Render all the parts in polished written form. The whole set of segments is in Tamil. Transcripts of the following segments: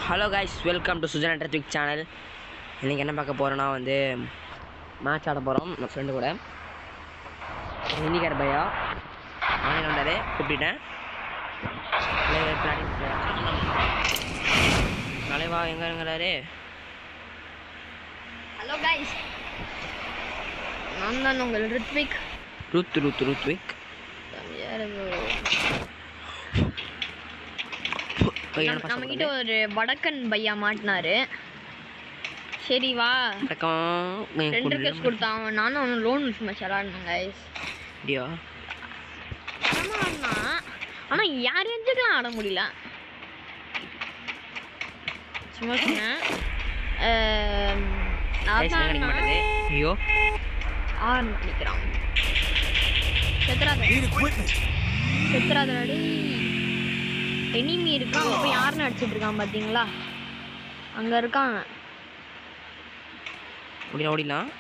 Hello guys, welcome to Sujan trick channel. இன்றைக்கி என்ன பார்க்க போகிறோன்னா மேட்ச் ஆட போகிறோம் நம்ம ஃப்ரெண்டு கூட. ஹிந்திக்கார பையா ஆன்லைன் வந்தார், கூப்பிட்டேன். தலைவா எங்கிறாரு? ஹலோ கைஸ், நான் தான் உங்கள் ரித்விக். ருத்விக் நம்ம கிட்ட ஒரு வடக்கன் பையா மாட்டினாரு. சரி வா, 2 ரிக்வெஸ்ட் கொடுத்தான். நானும் அவனும் லோன் மேட்ச் விளாடணும் கைஸ். ஆடினா ஆனால் யார் எஞ்சுக்கலாம் ஆட முடியல. சும்மா சொன்னேன். ஐயோ ஆறு நினைக்கிறான். செத்துறாதடி. எனிமி இருக்கான், அங்கே போய் யாருன்னு அடிச்சிட்டு இருக்கான் பார்த்தீங்களா? அங்கே இருக்காங்க. ஓடிலாம்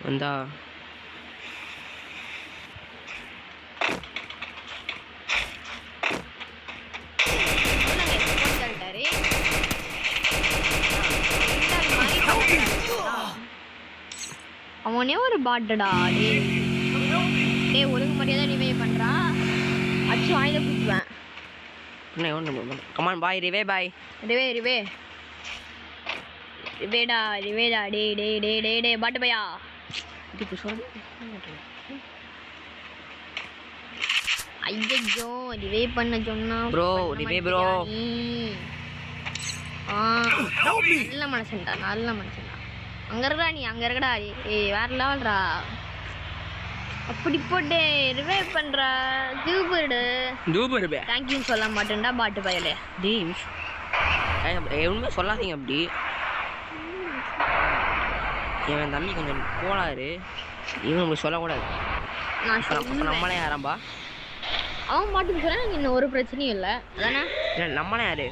வந்தா அவனே ஒரு பாட்டடா. டே ஒழுங்கு மரியாதை ரிவே பண்றா, அச்சு வாயில குத்துவேன். கமான் பாய், ரிவே பாய், ரிவேடா டே டே டே டே டே பாட்டு பையா. ஐயோ ரிவே பண்ண சொன்னா ப்ரோ, ரிவே ப்ரோ. நல்ல மனுஷன்டா, நல்ல மனுஷன்டா. அங்க இருக்கடா நீ, அங்க இருக்கடா. ஏய் வேற லெவல்டா. அப்படி போட்டு ரிவைவ் பண்ற சூப்பர். தேங்க் யூ சொல்ல மாட்டேன்டா பாட்டு பயலே. டேய் எவனுமே சொல்லாதீங்க அப்படி. என் தம்பி கொஞ்சம் போனாரு, இவன் உங்களுக்கு சொல்லக்கூடாது. நம்மளே யாராம்பா? அவன் பாட்டுக்கு சொன்னா இன்னும் ஒரு பிரச்சனையும் இல்லை அதானே? நம்மளே யாரு?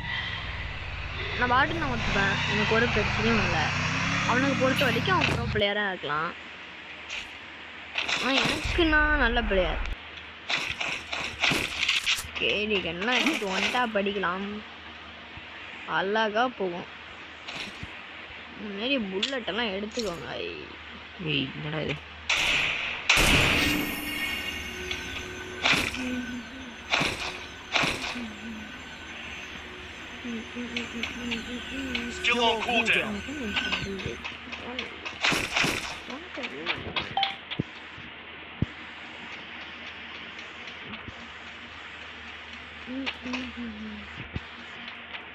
நான் பாட்டுக்கு நான் ஒத்துப்பேன், எனக்கு ஒரு பிரச்சனையும் இல்லை. அவனுக்கு பொறுத்த வரைக்கும் அவன் ப்ரோ பிளேயராக இருக்கலாம். ஆனால் எனக்கு நான் நல்ல பிளேயர். கேடிகன்லாம் எடுத்து ஒன்ட்டா படிக்கலாம், அழகாக போகும். முன்னாடி புல்லட்டெல்லாம் எடுத்துக்கோங்க. என்னடா இது? Still on cooldown.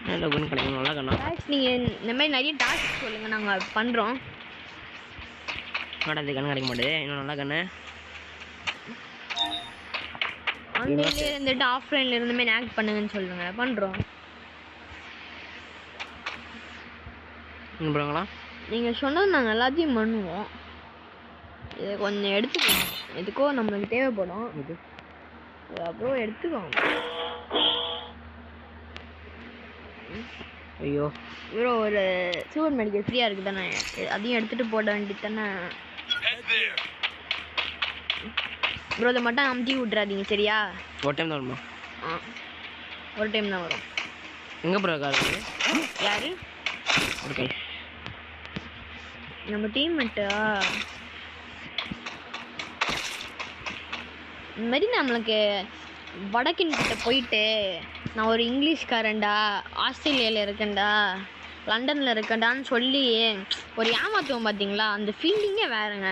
நல்ல கன் கிடைக்கும், நல்லா கண்ணா. நீங்கள் இந்த மாதிரி நிறைய டாஸ்க் சொல்லுங்கள், நாங்கள் பண்ணுறோம். ஆனால் இந்த கன் கிடைக்க மாட்டேது. இன்னும் நல்லா கண்ணு ஆன்லைன்லேயே இருந்துட்டு ஆஃப்லைனில் இருந்த மாதிரி ஆக்ட் பண்ணுங்கன்னு சொல்லுங்கள், பண்ணுறோம். பண்ணுறாங்களா? நீங்கள் சொன்னது நாங்கள் எல்லாத்தையும் பண்ணுவோம். இதை கொஞ்சம் எடுத்துக்கோங்க, எதுக்கோ நம்மளுக்கு தேவைப்படும். இது அப்புறம் எடுத்துக்கோங்க. ஐயோ ப்ரோ, ஒரு சூப்பர் மெடிக்கல் ஃப்ரீயாக இருக்குது தானே, அதையும் எடுத்துகிட்டு போட வேண்டியது தானே ப்ரோ. அதை மட்டும் அமுத்தி விட்றாதீங்க சரியா? ஒரு டைம் தான் வருமா? ஒரு டைம் தான் வரும். எங்கே ப்ரோ இருக்காரு? யார்? ஓகே, நம்ம டீம்மேட்டா? இந்த மாதிரி நம்மளுக்கு வடக்கின் கிட்ட போயிட்டு நான் ஒரு இங்கிலீஷ்காரன்டா, ஆஸ்திரேலியாவில் இருக்கேன்டா, லண்டனில் இருக்கேன்டான்னு சொல்லி ஒரு ஏமாத்துவோம் பார்த்தீங்களா? அந்த ஃபீலிங்கே வேறுங்க,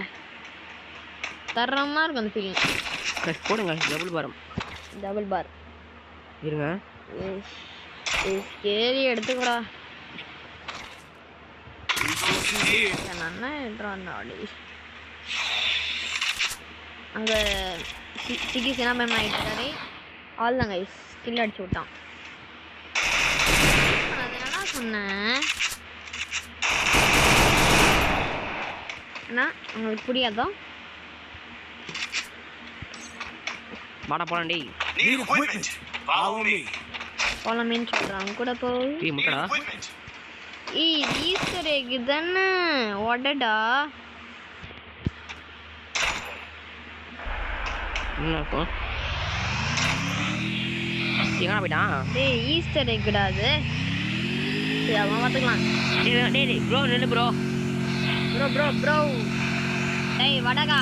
தரமாக இருக்கும் அந்த ஃபீலிங். போடுங்க டபுள் பார் இருங்க. கேரி எடுத்துக்கூடா. அங்கே சிக்கி சினாமன் ஆகிட்டாரு. ஆள் தாங்க ஸ்கில் அடிச்சு விட்டான். அதனால சொன்னேன் அண்ணா, உங்களுக்கு புரியாதா? வாடா போலாம். டேய் போலாமேன்னு சொல்கிறாங்க கூட போய். முட்டடா. ஈஸ்டர் எக் தானே உடடா. என்ன இருக்கும் எங்கடா போயிட்டான் டேய் ஈஸ்டர் எக்குடா அது சரி அவன் பார்த்துக்கலாம் டேய் ப்ரோ நில்லு ப்ரோ ப்ரோ டேய் வடகா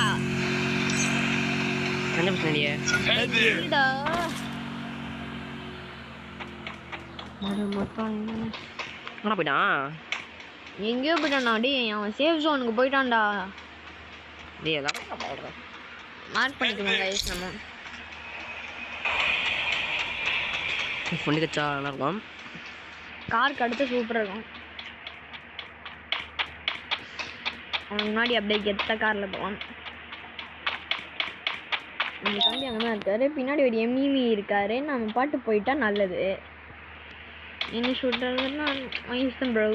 என்ன பிரச்சனையே இல்லடா எங்கடா போயிட்டான் எங்கேயோ போயிட்டான்டா டேய் அவன் சேஃப் ஜோனுக்கு போயிட்டான்டா டேய் அதான் பாக்குறேன் மார்க் பண்ணிக்கணும் கைஸ் நம்ம பொண்ணு கச்சா நல்லா இருக்கும் காருக்கு அடுத்து சூப்பராக இருக்கும் அவன் முன்னாடி அப்படியே கெத்த காரில் போவான் அந்த தம்பி அங்கே தான் இருக்காரு பின்னாடி ஒரு எம்இமி இருக்காரு நம்ம பாட்டு போயிட்டா நல்லது என்ன சொல்றதுன்னா இஷ்டம் ப்ரோ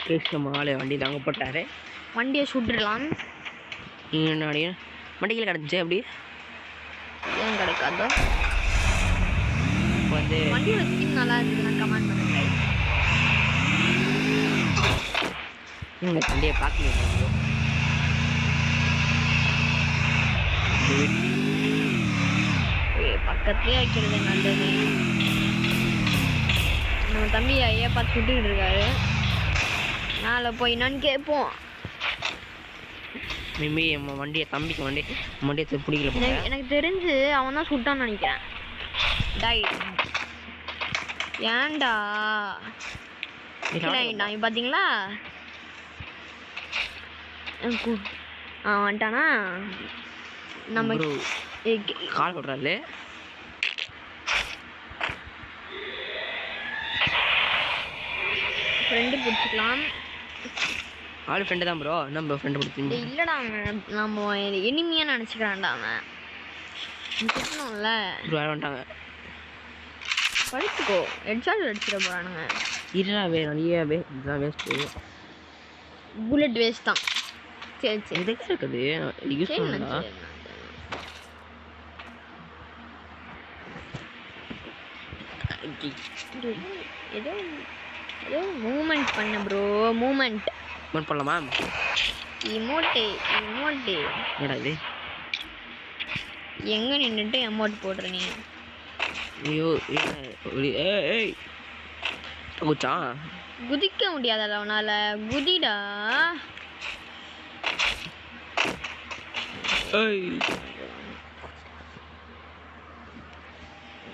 பேசும் ஆளே வண்டி தாங்க போட்டாரு வண்டியை சுட்டுடலாம் முன்னாடியே வண்டிகள் கிடந்துச்சு அப்படி ஏன் கிடைக்காதோ வந்து வண்டியோட ஸ்கின் நல்லா இருக்குதுன்னா கமெண்ட் பண்ணுங்க இந்த வண்டியை பார்க்கணும் பக்கத்துலேயே வைக்கிறது நல்லது நம்ம தம்பி ஐயா பார்த்து சுட்டுக்கிட்டு இருக்காரு மேலே போய் என்னன்னு கேட்போம் மேபி நம்ம வண்டியை தம்பிக்கு வண்டியை பிடிக்கல போல எனக்கு தெரிஞ்சு அவன் தான் சுட்டான்னு நினைக்கிறேன் டை ஏன்டா நான் பார்த்தீங்களா வந்துட்டானா நம்ம கால் விடுறாரு ஃப்ரெண்டு பிடிச்சிக்கலாம் ஆள் ஃப்ரெண்டு தான் ப்ரோ நம்ம ஃப்ரெண்டு பிடிச்சி இல்லைடா அவன் நம்ம எனிமையாக நினச்சிக்கிறான்டா அவன் திட்டணும்ல வேற வந்துட்டாங்க படிச்சுக்கோ ஹெட்ஷாட் அடிச்சிட போகிறானுங்க இருடா நிறைய இதுதான் வேஸ்ட்டு புல்லட் வேஸ்ட் தான் சரி சரி எதுக்கு இருக்குது யூஸ் பண்ணா ஏதோ ஏதோ மூமெண்ட் பண்ண ப்ரோ மூமெண்ட் பண்ணலாமா இமோட்டு என்னடா இது எங்கே நின்றுட்டு அமௌண்ட் போடுற நீ ஐயோ ஏய் குச்சா குதிக்க முடியாதடா அவனால குதிடா ஏய்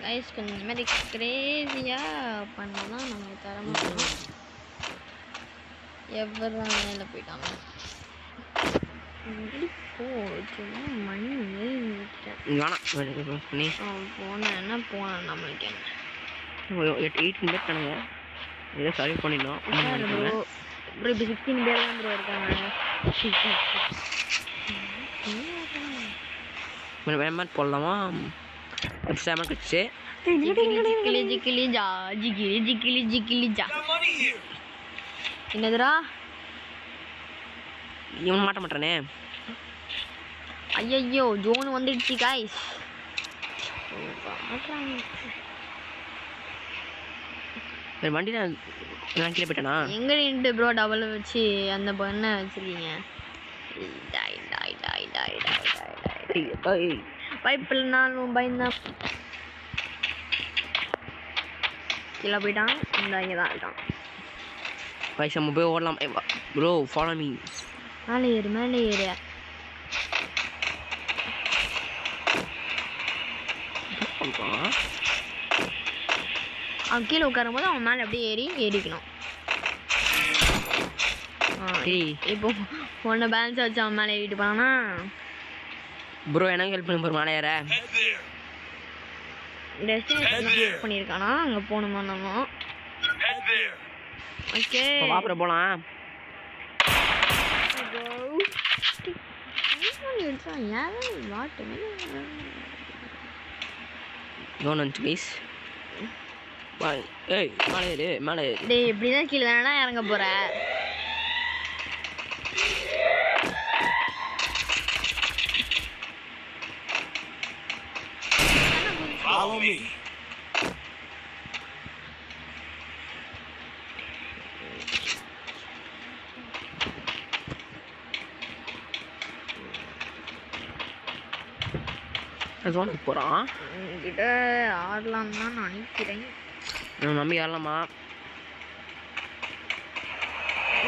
கைஸ் கொஞ்சம் இந்த மாதிரி கிரேசியாக பண்ணால் தான் நமக்கு தர முடியும் எவ்வளோ மேலே போயிட்டாங்க சும்மா மண் வேணாம் பண்ணி போனேன் என்ன போனேன் நம்மளுக்கு என்ன 18 பேர் தானுங்க ஏதோ சர்வ் பண்ணிடணும் ப்ரோ ப்ரோ இப்போ 16 பேர் தான் ப்ரோ இருக்காங்க வேமாட் போடலாமா எக்ஸ்ட்ராமல் கழிச்சு ஜிக்கிலி என்னதுடா இவன் மாட்ட மாட்டானே ஐயோ ஜோன் வந்துடுச்சு காய்ஸ் வண்டி நான் கீழே போயிட்டானா எங்க நின்று ப்ரோ டபுள் வச்சு அந்த பொண்ணை வச்சிருக்கீங்க பைப்பில்னாலும் பயந்தான் கீழே போயிட்டான் இந்த இங்கே தான் இருக்கான் வயசு நம்ம போய் ஓடலாம் ப்ரோ ஃபாலோ மீ மேலே ஏறு அவன் கீழே உட்காரும் போது அவன் மேலே அப்படியே ஏறிக்கணும் இப்போ ஒன்று பேலன்ஸ் வச்சு அவன் மேலே ஏறிட்டு போனானா ப்ரோ எனக்கு ஹெல்ப் பண்ணி போகிற மேலே ஏற டெஸ்டினேஷன் பண்ணியிருக்கானா அங்கே போகணுமா நம்ம ஓகே அப்புறம் போகலாம் ப்ளீஸ் ஏய் மேலே டேய் இப்படி தான் கீழே தானே இறங்க போகிற Follow me. ஜோனுக்கு போகிறான். கிட்ட ஆடலாம் தான் நான் நினைக்கிறேன். நம்பி ஆடலாமா?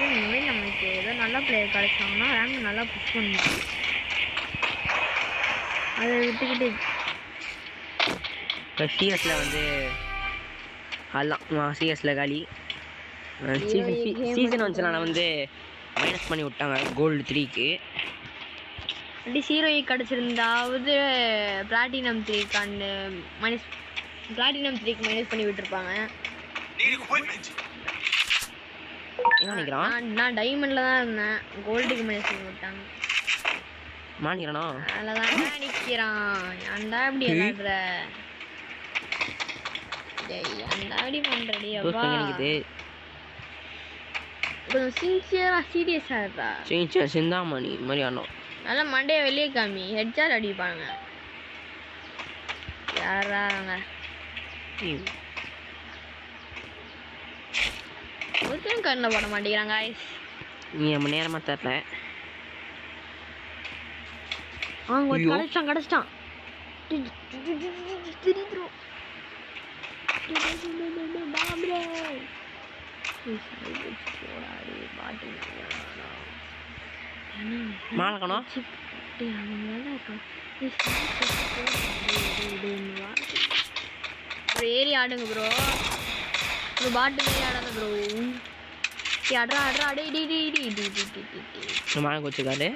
இனிமேல் நமக்கு ஏதோ நல்ல பிளேயர் கிடைச்சாங்கன்னா ரேங்க் நல்லா புஷ் பண்ணுவோம். அதை விட்டுக்கிட்டு இப்போ சிஎஸில் வந்து ஆடலாம். சிஎஸில் காலி சீசன் வந்துச்சுன்னா நான் வந்து மைனஸ் பண்ணி விட்டாங்க கோல்டு 3க்கு. அப்படி ஹீரோயை கிடச்சிருந்தாவது பிளாட்டினம் 3க்கு மைனஸ் பண்ணி விட்டுருப்பாங்க. என்ன நினைக்கிறான்? நான் டைமண்டில் தான் இருந்தேன், கோல்டுக்கு மைனஸ் பண்ணி விட்டாங்க. மாட்டிக்கிறானோ? அதில் தான் நிற்கிறான். ஏன்டா இப்படி விளாடுற? ஏன்டா இப்படி பண்ணுறடி? அப்பா கொஞ்சம் சின்சியராக சீரியஸாக இருக்கா? சிந்தாமணி மாதிரி ஆனோம். நல்லா மண்டையை வெளியே காமி, ஹெட்ஷாட் அடிப்பாங்க. யாரா அவங்க? ஒருத்தரும் கண்ணில் போட மாட்டேங்கிறாங்க. நீ நம்ம நேரமாக தரல. கிடச்சிட்டான். மாலக்கணும் ஏறி ஆடுங்க ப்ரோ. ஒரு பாட்டு மாரி ஆடாத ப்ரோ. அட்ரா அட்ரா அடே டி டி டி டி டி டி டி மாலக்கு வச்சுக்காரு.